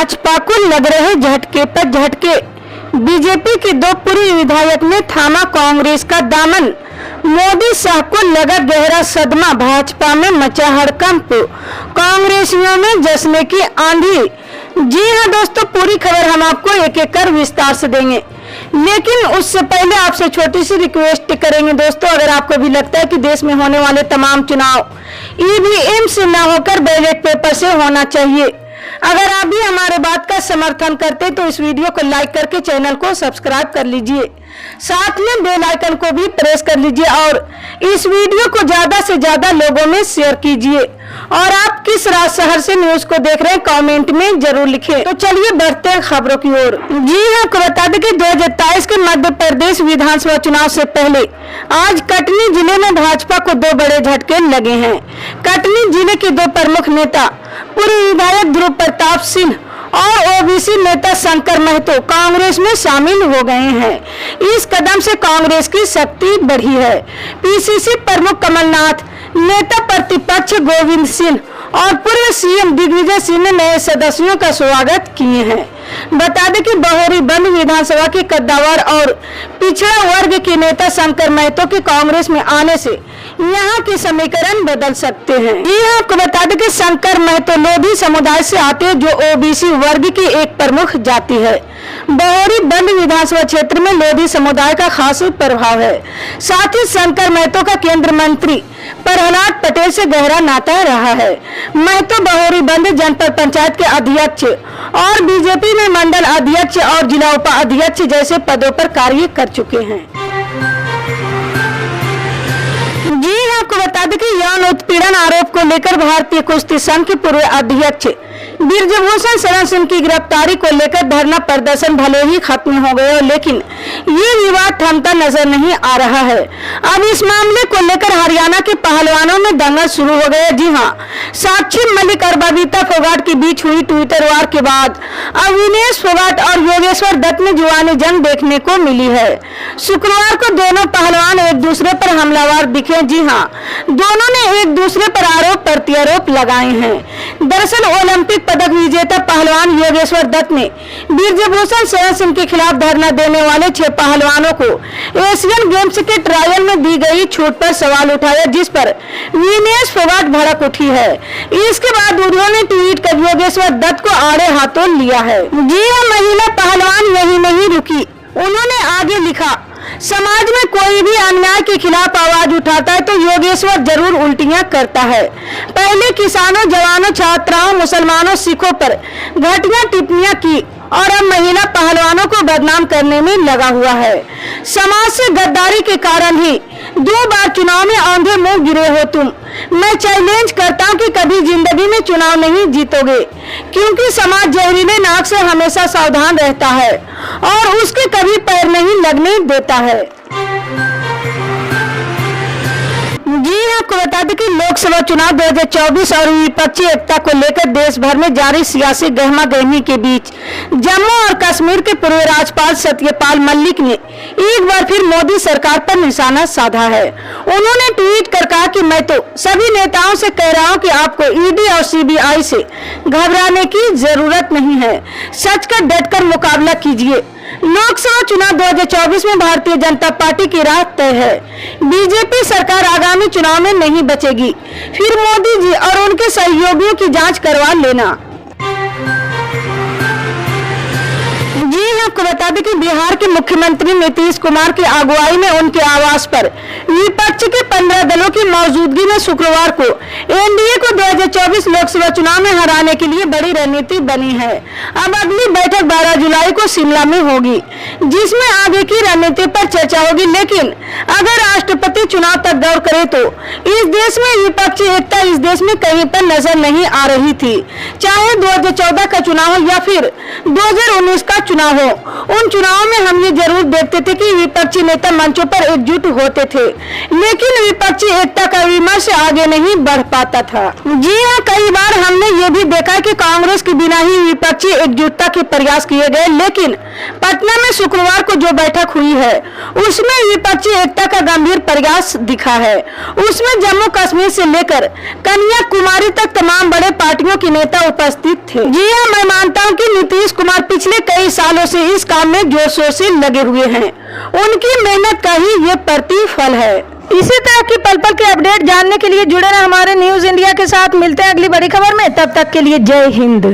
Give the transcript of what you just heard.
भाजपा को लग रहे झटके पर झटके। बीजेपी के दो पूर्व विधायक ने थामा कांग्रेस का दामन। मोदी शाह को लगा गहरा सदमा, भाजपा में मचा हड़कंप, कांग्रेसियों में जश्न की आंधी। जी हां दोस्तों, पूरी खबर हम आपको एक एक कर विस्तार से देंगे, लेकिन उससे पहले आपसे छोटी सी रिक्वेस्ट करेंगे दोस्तों, अगर आपको भी लगता है कि देश में होने वाले तमाम चुनाव ईवीएम से न होकर बैलेट पेपर से होना चाहिए, अगर आप भी हमारे बात का समर्थन करते तो इस वीडियो को लाइक करके चैनल को सब्सक्राइब कर लीजिए, साथ में बेल आइकन को भी प्रेस कर लीजिए और इस वीडियो को ज्यादा से ज्यादा लोगों में शेयर कीजिए। और आप किस शहर से न्यूज को देख रहे हैं कमेंट में जरूर लिखें। तो चलिए बढ़ते हैं खबरों की ओर। जी हाँ, आपको बता दें कि 2023 के मध्य प्रदेश विधानसभा चुनाव से पहले आज कटनी जिले में भाजपा को दो बड़े झटके लगे हैं। कटनी जिले के दो प्रमुख नेता पूर्व विधायक ध्रुव प्रताप सिंह और ओबीसी नेता शंकर महतो कांग्रेस में शामिल हो गए हैं। इस कदम से कांग्रेस की शक्ति बढ़ी है। पीसीसी प्रमुख कमलनाथ, नेता प्रतिपक्ष गोविंद सिंह और पूर्व सीएम दिग्विजय सिंह ने नए सदस्यों का स्वागत किए हैं। बता दें कि बहोरी बंद विधानसभा के कद्दावर और पिछड़ा वर्ग के नेता शंकर महतो के कांग्रेस में आने से यहाँ के समीकरण बदल सकते हैं। ये आपको बता दें कि शंकर महतो लोधी समुदाय से आते हैं, जो ओबीसी वर्ग की एक प्रमुख जाति है। बहोरी बंद विधानसभा क्षेत्र में लोधी समुदाय का खास प्रभाव है। साथ ही शंकर महतो का केंद्र मंत्री प्रहलाद पटेल से गहरा नाता रहा है। महतो बहोरी बंद जनपद पंचायत के अध्यक्ष और बीजेपी में मंडल अध्यक्ष और जिला उपाध्यक्ष जैसे पदों पर कार्य कर चुके हैं। जी आपको बता दें कि यौन उत्पीड़न आरोप को लेकर भारतीय कुश्ती संघ के पूर्व अध्यक्ष ब्रिजभूषण शरण सिंह की गिरफ्तारी को लेकर धरना प्रदर्शन भले ही खत्म हो गए, लेकिन ये विवाद थमता नजर नहीं आ रहा है। अब इस मामले को लेकर हरियाणा के पहलवानों में दंगल शुरू हो गया। जी हाँ, साक्षी मलिक और बबीता फोगाट के बीच हुई ट्विटर वार के बाद अविनेश फोगाट और योगेश्वर दत्त में जुबानी जंग देखने को मिली है। शुक्रवार को दोनों पहलवान एक दूसरे पर हमलावर दिखे। जी हाँ, दोनों ने एक दूसरे पर आरोप प्रत्यारोप लगाए हैं। दरअसल ओलंपिक पदक विजेता पहलवान योगेश्वर दत्त ने ब्रिजभूषण शरण सिंह के खिलाफ धरना देने वाले 6 पहलवानों को एशियन गेम्स के ट्रायल में दी गई छूट पर सवाल उठाया, जिस पर विनेश फोगाट भड़क उठी है। इसके बाद उन्होंने ट्वीट कर योगेश्वर दत्त को आड़े हाथों लिया है। जी हां, महिला पहलवान यही नहीं रुकी, उन्होंने आगे लिखा, समाज में कोई भी अन्याय के खिलाफ आवाज उठाता है तो योगेश्वर जरूर उल्टियां करता है। पहले किसानों, जवानों, छात्राओं, मुसलमानों, सिखों पर घटिया टिप्पणियां की और अब महिला पहलवानों को बदनाम करने में लगा हुआ है। समाज से गद्दारी के कारण ही 2 बार चुनाव में औंधे मुंह गिरे हो तुम। मैं चैलेंज करता हूं कि कभी जिंदगी में चुनाव नहीं जीतोगे, क्योंकि समाज जहरीले नाक से हमेशा सावधान रहता है और उसके कभी पैर नहीं लगने देता है। जी आपको बता दें कि लोकसभा चुनाव 2024 और विपक्षी एकता को लेकर देश भर में जारी सियासी गहमा गहमी के बीच जम्मू और कश्मीर के पूर्व राज्यपाल सत्यपाल मलिक ने एक बार फिर मोदी सरकार पर निशाना साधा है। उन्होंने ट्वीट कर कहा कि मैं तो सभी नेताओं से कह रहा हूं कि आपको ईडी और सीबीआई से घबराने की जरूरत नहीं है, सच का डटकर मुकाबला कीजिए। लोकसभा चुनाव 2024 में भारतीय जनता पार्टी की राह तय है। बीजेपी सरकार आगामी चुनाव में नहीं बचेगी, फिर मोदी जी और उनके सहयोगियों की जांच करवा लेना। जी आपको बता दें कि बिहार के मुख्यमंत्री नीतीश कुमार की अगुवाई में उनके आवास पर विपक्ष के 15 दलों की मौजूदगी में शुक्रवार को एनडीए को 2024 लोकसभा चुनाव में हराने के लिए बड़ी रणनीति बनी है। अब अगली बैठक 12 जुलाई को शिमला में होगी, जिसमें आगे की रणनीति पर चर्चा होगी। लेकिन अगर राष्ट्रपति चुनाव तक गौर करे तो इस देश में विपक्षी एकता इस देश में कहीं पर नजर नहीं आ रही थी। चाहे 2014 का चुनाव हो या फिर 2019 का चुनाव हो, उन चुनावों में हम ये जरूर देखते थे कि विपक्षी नेता मंचों पर एकजुट होते थे, लेकिन विपक्षी एकता का विमर्श आगे नहीं बढ़ पाता था। जी हाँ, कई बार हमने ये भी देखा कि कांग्रेस के बिना ही विपक्षी एकजुटता के प्रयास किए गए, लेकिन पटना में शुक्रवार को जो बैठक हुई है उसमें विपक्षी एकता का गंभीर प्रयास दिखा है। उसमें जम्मू कश्मीर से लेकर कन्याकुमारी तक तमाम बड़े पार्टियों के नेता उपस्थित थे। जी हाँ, मैं मानता हूँ कि नीतीश कुमार पिछले कई सालों से इस काम में जोर शोर से लगे हुए हैं। उनकी मेहनत का ही ये प्रतिफल है। इसी तरह की पल पल के अपडेट जानने के लिए जुड़े रहे हमारे न्यूज इंडिया के साथ। मिलते हैं अगली बड़ी खबर में, तब तक के लिए जय हिंद।